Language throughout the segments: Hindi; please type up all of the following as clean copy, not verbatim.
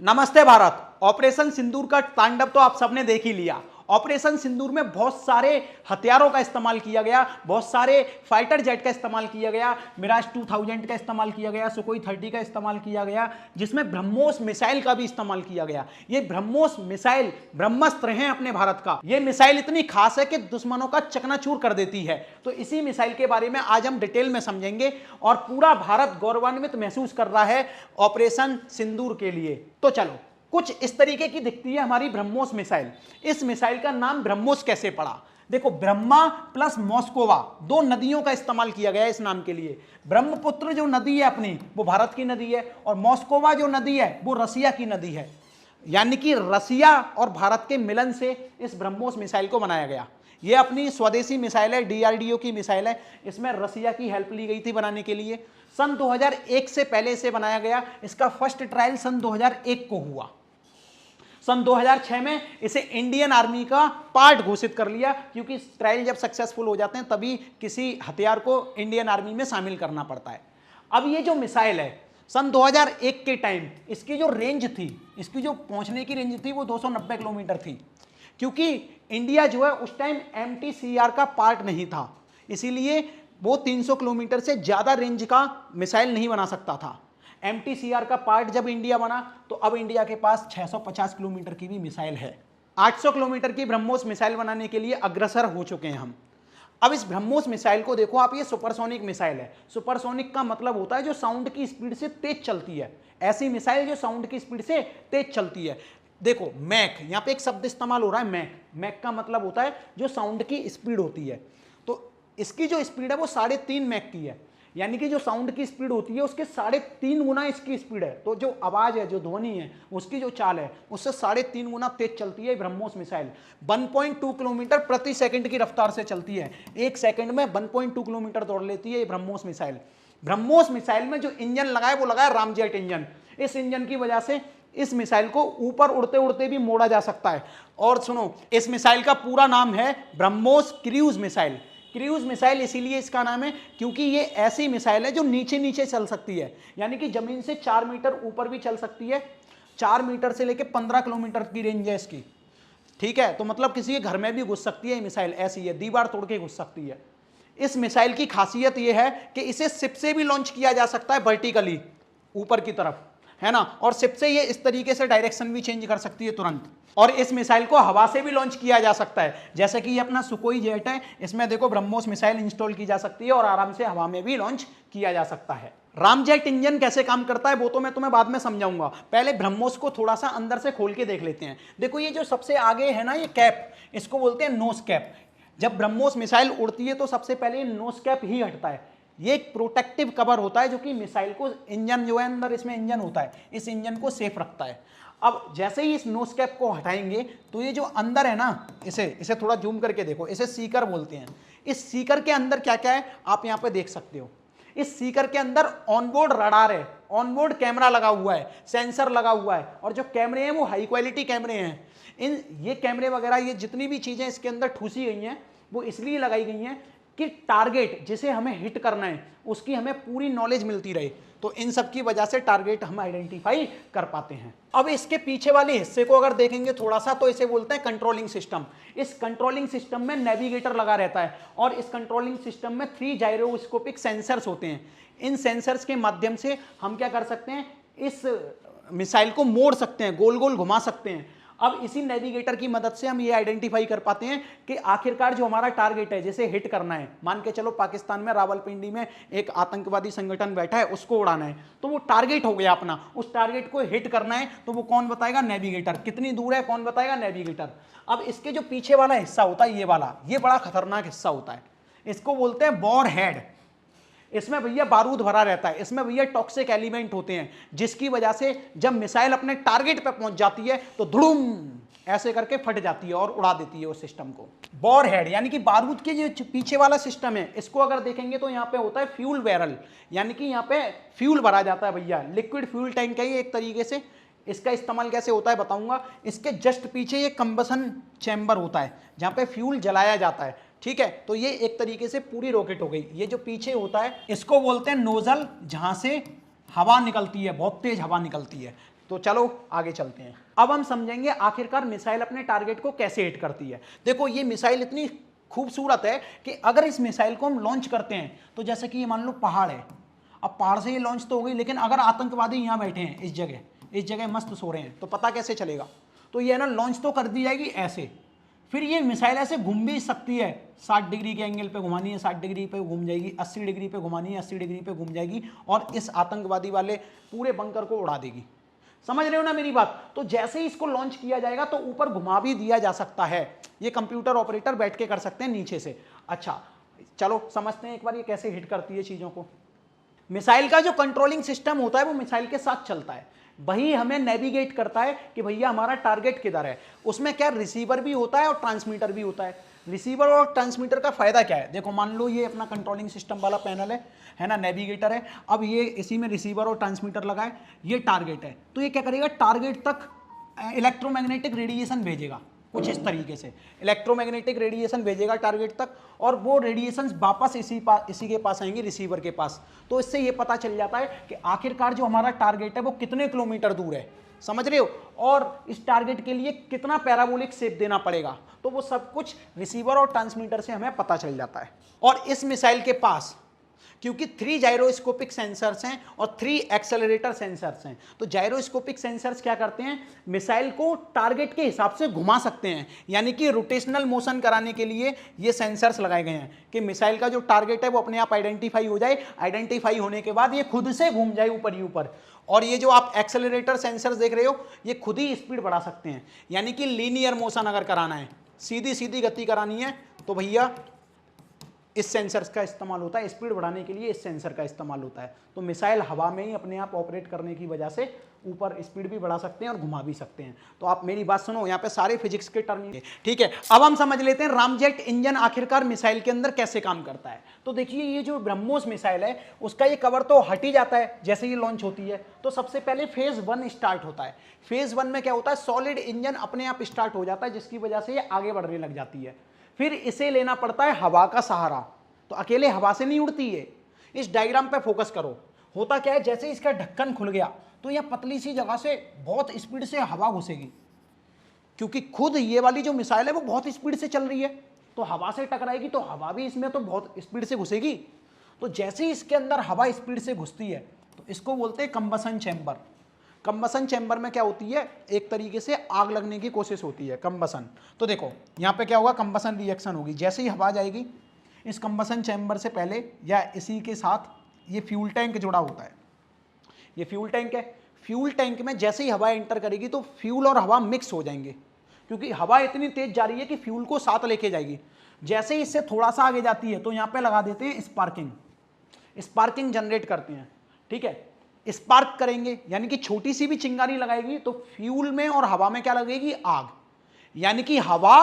नमस्ते भारत। ऑपरेशन सिंदूर का तांडव तो आप सबने देख ही लिया। ऑपरेशन सिंदूर में बहुत सारे हथियारों का इस्तेमाल किया गया, बहुत सारे फाइटर जेट का इस्तेमाल किया गया, मिराज 2000 का इस्तेमाल किया गया, सुकोई 30 का इस्तेमाल किया गया, जिसमें ब्रह्मोस मिसाइल का भी इस्तेमाल किया गया। ये ब्रह्मोस मिसाइल ब्रह्मास्त्र हैं अपने भारत का। ये मिसाइल इतनी खास है कि दुश्मनों का चकनाचूर कर देती है। तो इसी मिसाइल के बारे में आज हम डिटेल में समझेंगे और पूरा भारत गौरवान्वित महसूस कर रहा है ऑपरेशन सिंदूर के लिए। तो चलो, कुछ इस तरीके की दिखती है हमारी ब्रह्मोस मिसाइल। इस मिसाइल का नाम ब्रह्मोस कैसे पड़ा? देखो, ब्रह्मा प्लस मॉस्कोवा दो नदियों का इस्तेमाल किया गया है इस नाम के लिए। ब्रह्मपुत्र जो नदी है अपनी, वो भारत की नदी है, और मॉस्कोवा जो नदी है वो रसिया की नदी है। यानी कि रसिया और भारत के मिलन से इस ब्रह्मोस मिसाइल को बनाया गया। ये अपनी स्वदेशी मिसाइल है, डीआरडीओ की मिसाइल है। इसमें रसिया की हेल्प ली गई थी बनाने के लिए। सन 2001 से पहले इसे बनाया गया। इसका फर्स्ट ट्रायल सन 2001 को हुआ। सन 2006 में इसे इंडियन आर्मी का पार्ट घोषित कर लिया, क्योंकि ट्रायल जब सक्सेसफुल हो जाते हैं तभी किसी हथियार को इंडियन आर्मी में शामिल करना पड़ता है। अब ये जो मिसाइल है, सन 2001 के टाइम इसकी जो रेंज थी, इसकी जो पहुंचने की रेंज थी वो 290 किलोमीटर थी। क्योंकि इंडिया जो है उस टाइम MTCR का पार्ट नहीं था, इसीलिए वो 300 किलोमीटर से ज़्यादा रेंज का मिसाइल नहीं बना सकता था। MTCR का पार्ट जब इंडिया बना तो अब इंडिया के पास 650 किलोमीटर की भी मिसाइल है। 800 किलोमीटर की ब्रह्मोस मिसाइल बनाने के लिए अग्रसर हो चुके हैं हम। अब इस ब्रह्मोस मिसाइल को देखो आप, ये सुपरसोनिक मिसाइल है। सुपरसोनिक का मतलब होता है जो साउंड की स्पीड से तेज चलती है। ऐसी मिसाइल जो साउंड की स्पीड से तेज चलती है। देखो, मैक, यहाँ पे एक शब्द इस्तेमाल हो रहा है मैक। मैक का मतलब होता है जो साउंड की स्पीड होती है। तो इसकी जो स्पीड है वो 3.5 मैक की है। यानी कि जो साउंड की स्पीड होती है उसके 3.5 गुना इसकी स्पीड है। तो जो आवाज है, जो ध्वनि है, उसकी जो चाल है उससे 3.5 गुना तेज चलती है ब्रह्मोस मिसाइल। 1.2 किलोमीटर प्रति सेकंड की रफ्तार से चलती है। एक सेकंड में 1.2 किलोमीटर दौड़ लेती है ये ब्रह्मोस मिसाइल। ब्रह्मोस मिसाइल में जो इंजन लगा है वो लगा है रामजेट इंजन। इस इंजन की वजह से इस मिसाइल को ऊपर उड़ते उड़ते भी मोड़ा जा सकता है। और सुनो, इस मिसाइल का पूरा नाम है BrahMos cruise missile. Cruise missile इसीलिए इसका नाम है क्योंकि ये ऐसी मिसाइल है जो नीचे नीचे चल सकती है। यानी कि जमीन से 4 मीटर ऊपर भी चल सकती है। 4 मीटर से लेकर 15 किलोमीटर की रेंज है इसकी। ठीक है, तो मतलब किसी के घर में भी घुस सकती है। ये मिसाइल ऐसी है, दीवार तोड़ के घुस सकती है। इस मिसाइल की खासियत यह है कि इसे शिप से भी लॉन्च किया जा सकता है, वर्टिकली ऊपर की तरफ, है ना। और शिप से ये इस तरीके से डायरेक्शन भी चेंज कर सकती है तुरंत। और इस मिसाइल को हवा से भी लॉन्च किया जा सकता है, जैसे कि ये अपना सुकोई जेट है, इसमें देखो ब्रह्मोस मिसाइल इंस्टॉल की जा सकती है और आराम से हवा में भी लॉन्च किया जा सकता है। रामजेट इंजन कैसे काम करता है वो तो मैं तुम्हें बाद में समझाऊंगा। पहले ब्रह्मोस को थोड़ा सा अंदर से खोल के देख लेते हैं। देखो, ये जो सबसे आगे है ना, ये कैप, इसको बोलते हैं नोज कैप। जब ब्रह्मोस मिसाइल उड़ती है तो सबसे पहले नोज कैप ही हटता है। ये एक प्रोटेक्टिव कवर होता है जो कि मिसाइल को, इंजन जो है अंदर इसमें इंजन होता है, इस इंजन को सेफ रखता है। अब जैसे ही इस नोज कैप को हटाएंगे तो ये जो अंदर है ना, इसे थोड़ा जूम करके देखो, इसे सीकर बोलते हैं। इस सीकर के अंदर क्या क्या है आप यहाँ पे देख सकते हो। इस सीकर के अंदर ऑनबोर्ड रडार है, ऑनबोर्ड कैमरा लगा हुआ है, सेंसर लगा हुआ है, और जो कैमरे हैं वो हाई क्वालिटी कैमरे हैं। ये कैमरे वगैरह, ये जितनी भी चीजें इसके अंदर ठूसी गई हैं वो इसलिए लगाई गई हैं कि टारगेट जिसे हमें हिट करना है उसकी हमें पूरी नॉलेज मिलती रहे। तो इन सब की वजह से टारगेट हम आइडेंटिफाई कर पाते हैं। अब इसके पीछे वाले हिस्से को अगर देखेंगे थोड़ा सा, तो इसे बोलते हैं कंट्रोलिंग सिस्टम। इस कंट्रोलिंग सिस्टम में नेविगेटर लगा रहता है, और इस कंट्रोलिंग सिस्टम में 3 जायरोस्कोपिक सेंसर्स होते हैं। इन सेंसर्स के माध्यम से हम क्या कर सकते हैं, इस मिसाइल को मोड़ सकते हैं, गोल गोल घुमा सकते हैं। अब इसी नेविगेटर की मदद से हम ये आइडेंटिफाई कर पाते हैं कि आखिरकार जो हमारा टारगेट है, जैसे हिट करना है, मान के चलो पाकिस्तान में रावलपिंडी में एक आतंकवादी संगठन बैठा है, उसको उड़ाना है, तो वो टारगेट हो गया अपना। उस टारगेट को हिट करना है तो वो कौन बताएगा? नेविगेटर। कितनी दूर है कौन बताएगा? नेविगेटर। अब इसके जो पीछे वाला हिस्सा होता है, ये वाला, ये बड़ा खतरनाक हिस्सा होता है। इसको बोलते हैं वॉर हेड। इसमें भैया बारूद भरा रहता है, इसमें भैया टॉक्सिक एलिमेंट होते हैं, जिसकी वजह से जब मिसाइल अपने टारगेट पे पहुंच जाती है तो धुड़ुम ऐसे करके फट जाती है और उड़ा देती है उस सिस्टम को। वॉर हेड यानी कि बारूद के जो पीछे वाला सिस्टम है, इसको अगर देखेंगे तो यहाँ पे होता है फ्यूल बैरल, यानी कि यहाँ पे फ्यूल भरा जाता है भैया, लिक्विड फ्यूल टैंक है ये एक तरीके से। इसका इस्तेमाल कैसे होता है बताऊंगा। इसके जस्ट पीछे ये कंबसन चैम्बर होता है जहाँ पे फ्यूल जलाया जाता है। ठीक है, तो ये एक तरीके से पूरी रॉकेट हो गई। ये जो पीछे होता है इसको बोलते हैं नोजल, जहां से हवा निकलती है, बहुत तेज हवा निकलती है। तो चलो आगे चलते हैं। अब हम समझेंगे आखिरकार मिसाइल अपने टारगेट को कैसे हिट करती है। देखो ये मिसाइल इतनी खूबसूरत है कि अगर इस मिसाइल को हम लॉन्च करते हैं तो जैसे कि ये मान लो पहाड़ है, अब पहाड़ से ये लॉन्च तो हो गई, लेकिन अगर आतंकवादी यहाँ बैठे हैं इस जगह मस्त सो रहे हैं तो पता कैसे चलेगा। तो ये ना लॉन्च तो कर दी जाएगी ऐसे, फिर ये मिसाइल ऐसे घूम भी सकती है, 60 डिग्री के एंगल पे घुमानी है 60 डिग्री पे घूम जाएगी, 80 डिग्री पे घुमानी है 80 डिग्री पे घूम जाएगी और इस आतंकवादी वाले पूरे बंकर को उड़ा देगी। समझ रहे हो ना मेरी बात। तो जैसे ही इसको लॉन्च किया जाएगा तो ऊपर घुमा भी दिया जा सकता है, ये कंप्यूटर ऑपरेटर बैठ के कर सकते हैं नीचे से। अच्छा चलो समझते हैं एक बार ये कैसे हिट करती है चीजों को। मिसाइल का जो कंट्रोलिंग सिस्टम होता है वो मिसाइल के साथ चलता है, वही हमें नेविगेट करता है कि भैया हमारा टारगेट किधर है। उसमें क्या रिसीवर भी होता है और ट्रांसमीटर भी होता है। रिसीवर और ट्रांसमीटर का फायदा क्या है, देखो मान लो ये अपना कंट्रोलिंग सिस्टम वाला पैनल है ना, नेविगेटर है। अब ये इसी में रिसीवर और ट्रांसमीटर लगा है, ये टारगेट है, तो ये क्या करेगा, टारगेट तक इलेक्ट्रोमैग्नेटिक रेडिएशन भेजेगा, कुछ इस तरीके से इलेक्ट्रोमैग्नेटिक रेडिएशन भेजेगा टारगेट तक, और वो रेडिएशन वापस इसी के पास आएंगे, रिसीवर के पास। तो इससे ये पता चल जाता है कि आखिरकार जो हमारा टारगेट है वो कितने किलोमीटर दूर है, समझ रहे हो, और इस टारगेट के लिए कितना पैराबोलिक शेप देना पड़ेगा। तो वो सब कुछ रिसीवर और ट्रांसमीटर से हमें पता चल जाता है। और इस मिसाइल के पास क्योंकि 3 जायरोस्कोपिक सेंसर्स हैं और 3 एक्सेलरेटर सेंसर्स हैं, तो जायरोस्कोपिक सेंसर्स क्या करते हैं, मिसाइल को टारगेट के हिसाब से घुमा सकते हैं, यानी कि रोटेशनल मोशन कराने के लिए ये सेंसर्स लगाए गए हैं कि मिसाइल का जो टारगेट है वो अपने आप आइडेंटिफाई हो जाए, आइडेंटिफाई होने के बाद ये खुद से घूम जाए ऊपर ही ऊपर। और ये जो आप एक्सेलरेटर सेंसर्स देख रहे हो ये खुद ही स्पीड बढ़ा सकते हैं, यानी कि लीनियर मोशन अगर कराना है, सीधी सीधी गति करानी है, तो भैया इस सेंसर का इस्तेमाल होता है, स्पीड बढ़ाने के लिए इस सेंसर का इस्तेमाल होता है। तो मिसाइल हवा में ही अपने आप ऑपरेट करने की वजह से ऊपर स्पीड भी बढ़ा सकते हैं और घुमा भी सकते हैं। तो आप मेरी बात सुनो, यहाँ पे सारे फिजिक्स के टर्म, ठीक है। अब हम समझ लेते हैं रामजेट इंजन आखिरकार मिसाइल के अंदर कैसे काम करता है। तो देखिए ये जो ब्रह्मोस मिसाइल है उसका ये कवर तो हट ही जाता है जैसे ये लॉन्च होती है। तो सबसे पहले फेज 1 स्टार्ट होता है। फेज 1 में क्या होता है, सॉलिड इंजन अपने आप स्टार्ट हो जाता है, जिसकी वजह से ये आगे बढ़ने लग जाती है। फिर इसे लेना पड़ता है हवा का सहारा, तो अकेले हवा से नहीं उड़ती है। इस डायग्राम पे फोकस करो, होता क्या है, जैसे इसका ढक्कन खुल गया तो यह पतली सी जगह से बहुत स्पीड से हवा घुसेगी, क्योंकि खुद ये वाली जो मिसाइल है वो बहुत स्पीड से चल रही है, तो हवा से टकराएगी तो हवा भी इसमें तो बहुत स्पीड से घुसेगी। तो जैसे ही इसके अंदर हवा स्पीड से घुसती है तो इसको बोलते हैं कंबसन चैम्बर। कंबसन चैम्बर में क्या होती है, एक तरीके से आग लगने की कोशिश होती है, कंबसन। तो देखो यहाँ पे क्या होगा, कंबसन रिएक्शन होगी, जैसे ही हवा जाएगी इस कंबसन चैम्बर से पहले या इसी के साथ ये फ्यूल टैंक जुड़ा होता है, ये फ्यूल टैंक है। फ्यूल टैंक में जैसे ही हवा एंटर करेगी तो फ्यूल और हवा मिक्स हो जाएंगे, क्योंकि हवा इतनी तेज जा रही है कि फ्यूल को साथ लेके जाएगी। जैसे ही इससे थोड़ा सा आगे जाती है तो यहाँ पे लगा देते हैं स्पार्किंग, स्पार्किंग जनरेट करते हैं, ठीक है। स्पार्क करेंगे यानी कि छोटी सी भी चिंगारी लगाएगी तो फ्यूल में और हवा में क्या लगेगी, आग, यानी कि हवा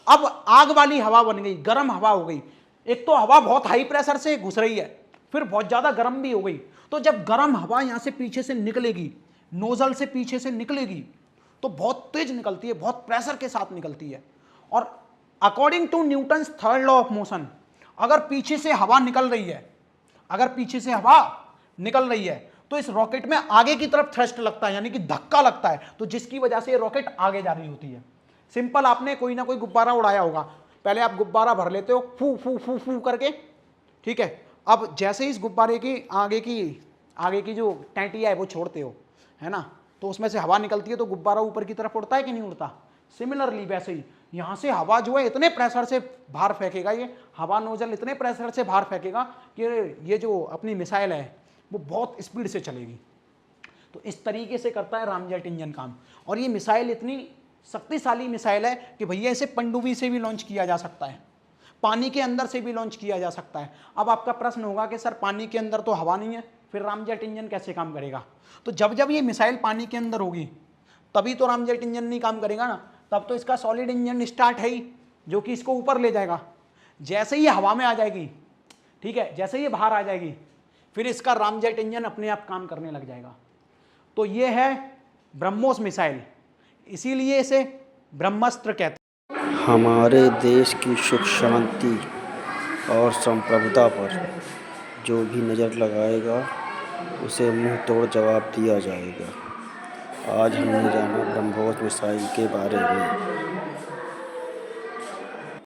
अब आग वाली हवा बन गई, गर्म हवा हो गई। एक तो हवा बहुत हाई प्रेशर से घुस रही है, फिर बहुत ज्यादा गर्म भी हो गई। तो जब गर्म हवा यहां से पीछे से निकलेगी, नोजल से पीछे से निकलेगी, तो बहुत तेज निकलती है, बहुत प्रेशर के साथ निकलती है। और according to Newton's third law of motion, अगर पीछे से हवा निकल रही है, अगर पीछे से हवा निकल रही है तो इस रॉकेट में आगे की तरफ थ्रस्ट लगता है, यानी कि धक्का लगता है, तो जिसकी वजह से ये रॉकेट आगे जा रही होती है। सिंपल, आपने कोई ना कोई गुब्बारा उड़ाया होगा, पहले आप गुब्बारा भर लेते हो फू फू फू फू करके, ठीक है। अब जैसे ही इस गुब्बारे की आगे की जो टैंटिया है वो छोड़ते हो, है ना, तो उसमें से हवा निकलती है तो गुब्बारा ऊपर की तरफ उड़ता है कि नहीं उड़ता। सिमिलरली वैसे ही यहाँ से हवा जो है इतने प्रेशर से बाहर फेंकेगा, ये हवा नोजल इतने प्रेशर से बाहर फेंकेगा कि ये जो अपनी मिसाइल है वो बहुत स्पीड से चलेगी। तो इस तरीके से करता है रामजेट इंजन काम। और ये मिसाइल इतनी शक्तिशाली मिसाइल है कि भैया इसे पनडुब्बी से भी लॉन्च किया जा सकता है, पानी के अंदर से भी लॉन्च किया जा सकता है। अब आपका प्रश्न होगा कि सर पानी के अंदर तो हवा नहीं है, फिर रामजेट इंजन कैसे काम करेगा। तो जब जब ये मिसाइल पानी के अंदर होगी तभी तो रामजेट इंजन नहीं काम करेगा ना, तब तो इसका सॉलिड इंजन स्टार्ट है ही, जो कि इसको ऊपर ले जाएगा। जैसे ही हवा में आ जाएगी, ठीक है, जैसे ही बाहर आ जाएगी, फिर इसका रामजेट इंजन अपने आप काम करने लग जाएगा। तो ये है ब्रह्मोस मिसाइल, इसीलिए इसे ब्रह्मास्त्र कहते हैं। हमारे देश की सुख शांति और संप्रभुता पर जो भी नज़र लगाएगा उसे मुंह तोड़ जवाब दिया जाएगा। आज हमने जाना ब्रह्मोस मिसाइल के बारे में।